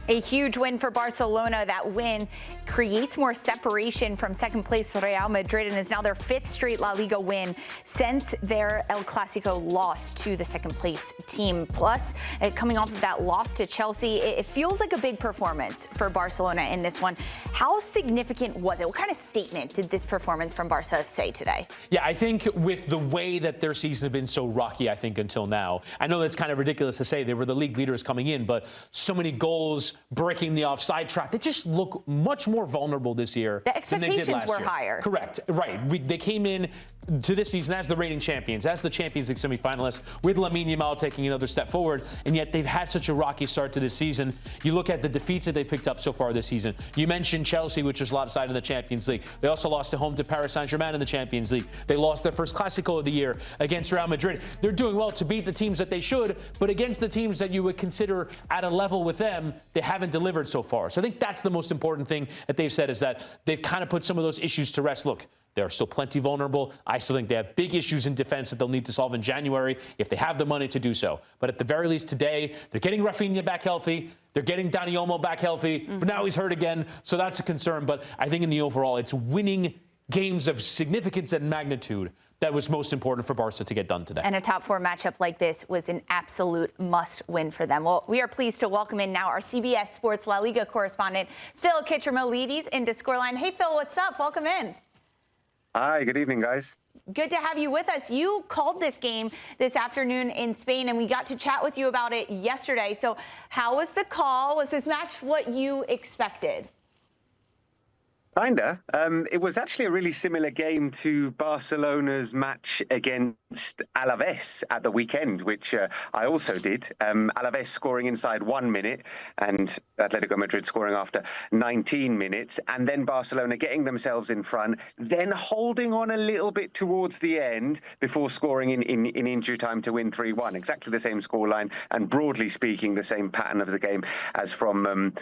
A huge win for Barcelona. That win creates more separation from second place Real Madrid and is now their fifth straight La Liga win since their El Clasico loss to the second place team. Plus, coming off of that loss to Chelsea, it feels like a big performance for Barcelona in this one. How significant was it? What kind of statement did this performance from Barca say today? Yeah, I think with the way that their season has been so rocky, I think, until now, I know that's kind of ridiculous to say. They were the league leaders coming in, but so many goals, breaking the offside trap. They just look much more vulnerable this year than they did last year. The expectations were higher. Correct. Right. They came in to this season as the reigning champions, as the Champions League semifinalists, with Lamine Yamal taking another step forward, and yet they've had such a rocky start to this season. You look at the defeats that they've picked up so far this season. You mentioned Chelsea, which was lopsided in the Champions League. They also lost at home to Paris Saint-Germain in the Champions League. They lost their first Clasico of the year against Real Madrid. They're doing well to beat the teams that they should, but against the teams that you would consider at a level with them, they haven't delivered so far. So I think that's the most important thing that they've said, is that they've kind of put some of those issues to rest. Look, they're still plenty vulnerable. I still think they have big issues in defense that they'll need to solve in January if they have the money to do so. But at the very least today, they're getting Raphinha back healthy. They're getting Dani Olmo back healthy. But now he's hurt again, so that's a concern. But I think in the overall, it's winning games of significance and magnitude that was most important for Barca to get done today. And a top four matchup like this was an absolute must win for them. Well, we are pleased to welcome in now our CBS Sports La Liga correspondent, Phil Kitromilides, into Scoreline. Hey, Phil, what's up? Welcome in. Hi, good evening, guys. Good to have you with us. You called this game this afternoon in Spain, and we got to chat with you about it yesterday. So how was the call? Was this match what you expected? Kinda. It was actually a really similar game to Barcelona's match against Alaves at the weekend, which I also did. Alaves scoring inside 1 minute and Atletico Madrid scoring after 19 minutes, and then Barcelona getting themselves in front, then holding on a little bit towards the end before scoring in injury time to win 3-1. Exactly the same scoreline, and broadly speaking, the same pattern of the game as from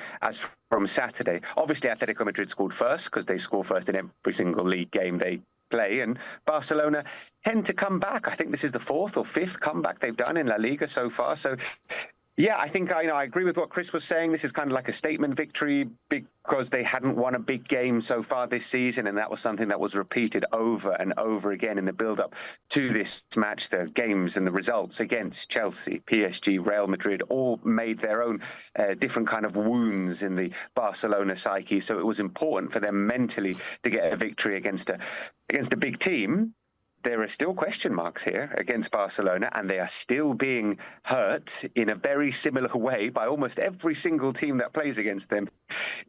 Saturday. Obviously, Atletico Madrid scored first because they score first in every single league game they play, and Barcelona tend to come back. I think this is the fourth or fifth comeback they've done in La Liga so far. So, yeah, I think I agree with what Chris was saying. This is kind of like a statement victory because they hadn't won a big game so far this season, and that was something that was repeated over and over again in the build-up to this match. The games and the results against Chelsea, PSG, Real Madrid all made their own different kind of wounds in the Barcelona psyche. So it was important for them mentally to get a victory against a big team. There are still question marks here against Barcelona, and they are still being hurt in a very similar way by almost every single team that plays against them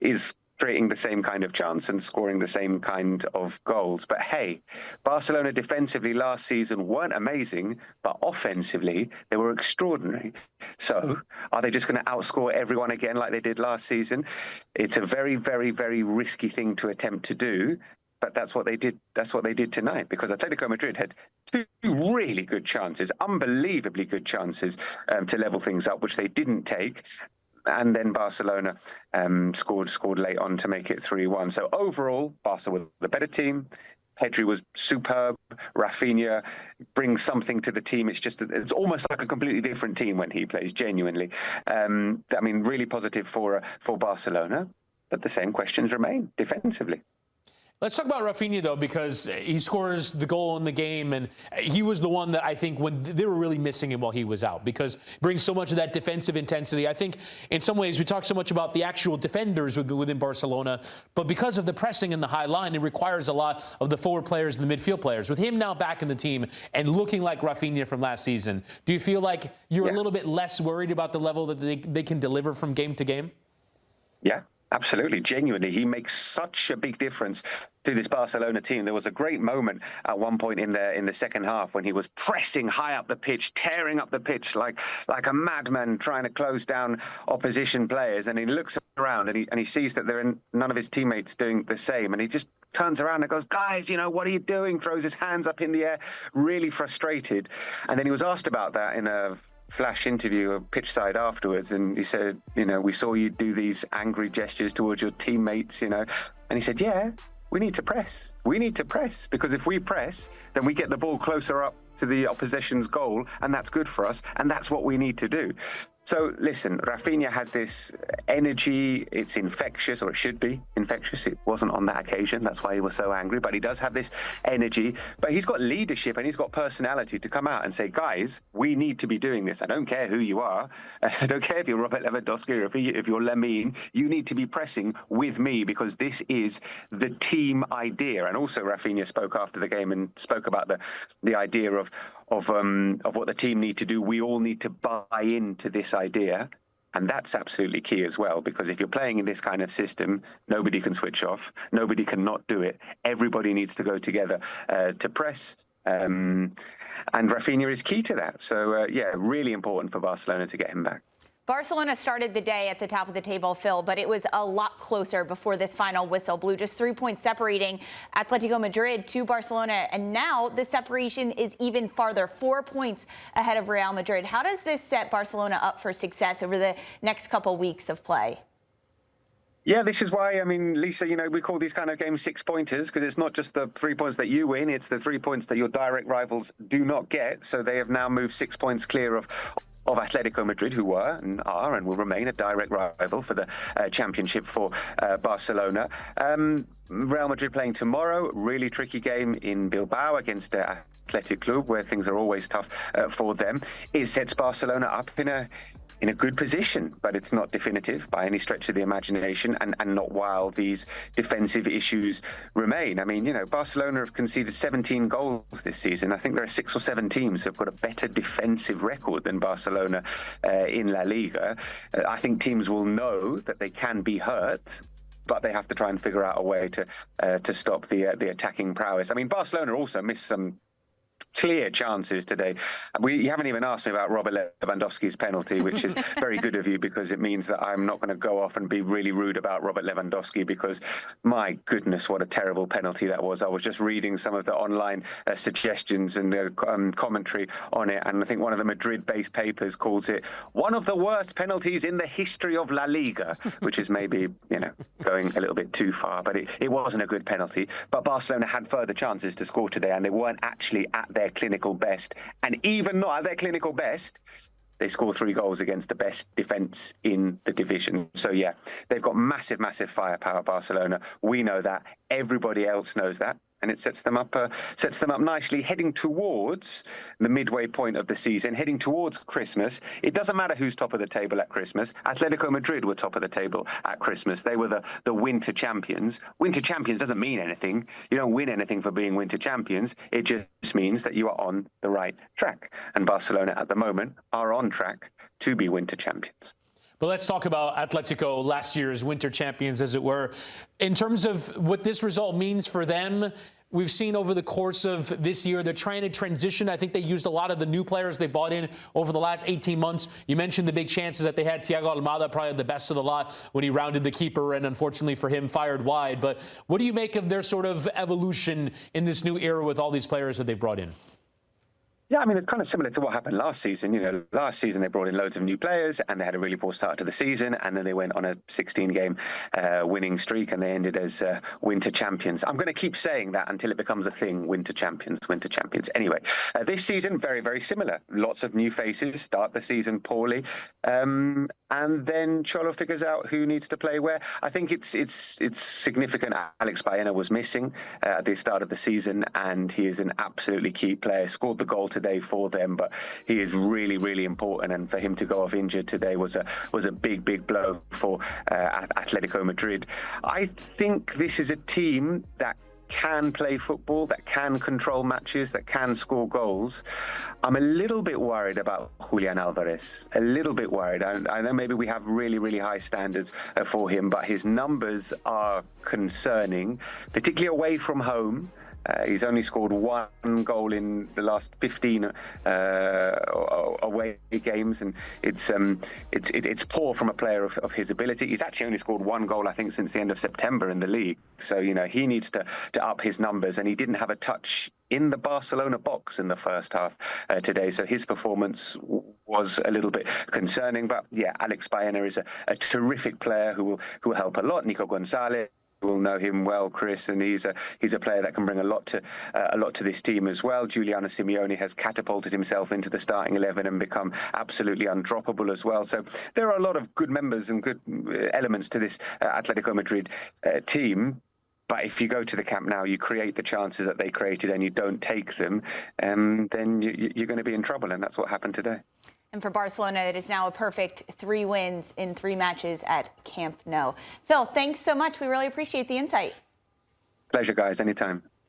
is creating the same kind of chance and scoring the same kind of goals. But hey, Barcelona defensively last season weren't amazing, but offensively they were extraordinary. So are they just going to outscore everyone again like they did last season? It's a very, very, very risky thing to attempt to do. But that's what they did. That's what they did tonight, because Atletico Madrid had two really good chances, unbelievably good chances to level things up, which they didn't take. And then Barcelona scored late on to make it 3-1. So overall, Barca was the better team. Pedri was superb. Raphinha brings something to the team. It's almost like a completely different team when he plays, genuinely. I mean, really positive for Barcelona. But the same questions remain defensively. Let's talk about Raphinha, though, because he scores the goal in the game, and he was the one that I think when they were really missing him while he was out, because he brings so much of that defensive intensity. I think in some ways we talk so much about the actual defenders within Barcelona, but because of the pressing and the high line, it requires a lot of the forward players and the midfield players. With him now back in the team and looking like Raphinha from last season, do you feel like you're a little bit less worried about the level that they can deliver from game to game? Yeah. Absolutely, genuinely, he makes such a big difference to this Barcelona team. There was a great moment at one point in the second half when he was pressing high up the pitch, tearing up the pitch like a madman, trying to close down opposition players. And he looks around and he sees that none of his teammates doing the same, and he just turns around and goes, "Guys, what are you doing?" Throws his hands up in the air, really frustrated. And then he was asked about that in a flash interview of pitch side afterwards, and he said, "We saw you do these angry gestures towards your teammates, And he said, "Yeah, we need to press. We need to press, because if we press, then we get the ball closer up to the opposition's goal, and that's good for us, and that's what we need to do." So listen, Raphinha has this energy. It's infectious, or it should be infectious. It wasn't on that occasion. That's why he was so angry. But he does have this energy. But he's got leadership and he's got personality to come out and say, guys, we need to be doing this. I don't care who you are. I don't care if you're Robert Lewandowski or if you're Lamine. You need to be pressing with me because this is the team idea. And also Raphinha spoke after the game and spoke about the idea of what the team need to do. We all need to buy into this idea. And that's absolutely key as well, because if you're playing in this kind of system, nobody can switch off. Nobody can not do it. Everybody needs to go together to press. And Raphinha is key to that. So, yeah, really important for Barcelona to get him back. Barcelona started the day at the top of the table, Phil, but it was a lot closer before this final whistle blew. Just 3 points separating Atletico Madrid to Barcelona. And now the separation is even farther, 4 points ahead of Real Madrid. How does this set Barcelona up for success over the next couple weeks of play? Yeah, this is why, I mean, Lisa, we call these kind of games 6-pointers because it's not just the 3 points that you win, it's the 3 points that your direct rivals do not get. So they have now moved 6 points clear of Atletico Madrid, who were and are and will remain a direct rival for the championship for Barcelona. Real Madrid playing tomorrow, really tricky game in Bilbao against Athletic Club, where things are always tough for them. It sets Barcelona up in a good position, but it's not definitive by any stretch of the imagination, and not while these defensive issues remain. I mean, Barcelona have conceded 17 goals this season. I think there are 6 or 7 teams who have got a better defensive record than Barcelona in La Liga. I think teams will know that they can be hurt, but they have to try and figure out a way to stop the attacking prowess. I mean, Barcelona also missed some clear chances today. You haven't even asked me about Robert Lewandowski's penalty, which is very good of you, because it means that I'm not going to go off and be really rude about Robert Lewandowski, because my goodness, what a terrible penalty that was. I was just reading some of the online suggestions and the commentary on it, and I think one of the Madrid-based papers calls it one of the worst penalties in the history of La Liga, which is maybe, going a little bit too far, but it wasn't a good penalty. But Barcelona had further chances to score today, and they weren't actually at their clinical best. And even not at their clinical best, they score 3 goals against the best defence in the division. So, yeah, they've got massive, massive firepower, Barcelona. We know that. Everybody else knows that. And it sets them up nicely, heading towards the midway point of the season, heading towards Christmas. It doesn't matter who's top of the table at Christmas. Atletico Madrid were top of the table at Christmas. They were the winter champions. Winter champions doesn't mean anything. You don't win anything for being winter champions. It just means that you are on the right track. And Barcelona at the moment are on track to be winter champions. But let's talk about Atletico, last year's winter champions, as it were. In terms of what this result means for them, we've seen over the course of this year, they're trying to transition. I think they used a lot of the new players they bought in over the last 18 months. You mentioned the big chances that they had. Thiago Almada, probably the best of the lot when he rounded the keeper and, unfortunately for him, fired wide. But what do you make of their sort of evolution in this new era with all these players that they've brought in? Yeah, I mean, it's kind of similar to what happened last season. Last season they brought in loads of new players and they had a really poor start to the season, and then they went on a 16-game winning streak and they ended as winter champions. I'm going to keep saying that until it becomes a thing, winter champions, winter champions. Anyway, this season, very, very similar. Lots of new faces, start the season poorly. And then Cholo figures out who needs to play where. I think it's significant. Alex Baena was missing at the start of the season, and he is an absolutely key player. Scored the goal today for them, but he is really, really important. And for him to go off injured today was a big blow for Atletico Madrid. I think this is a team that can play football, that can control matches, that can score goals. I'm a little bit worried about Julian Alvarez, a little bit worried. I know maybe we have really, really high standards for him, but his numbers are concerning, particularly away from home. He's only scored 1 goal in the last 15 away games, and it's poor from a player of his ability. He's actually only scored 1 goal, I think, since the end of September in the league. So, he needs to up his numbers, and he didn't have a touch in the Barcelona box in the first half today. So his performance was a little bit concerning. But yeah, Alex Baena is a terrific player who will help a lot. Nico Gonzalez will know him well, Chris, and he's a player that can bring a lot to this team as well. Giuliano Simeone has catapulted himself into the starting 11 and become absolutely undroppable as well. So there are a lot of good members and good elements to this Atletico Madrid team. But if you go to the Camp Nou, you create the chances that they created and you don't take them, then you're going to be in trouble. And that's what happened today. And for Barcelona, it is now a perfect 3 wins in 3 matches at Camp Nou. Phil, thanks so much. We really appreciate the insight. Pleasure, guys. Anytime.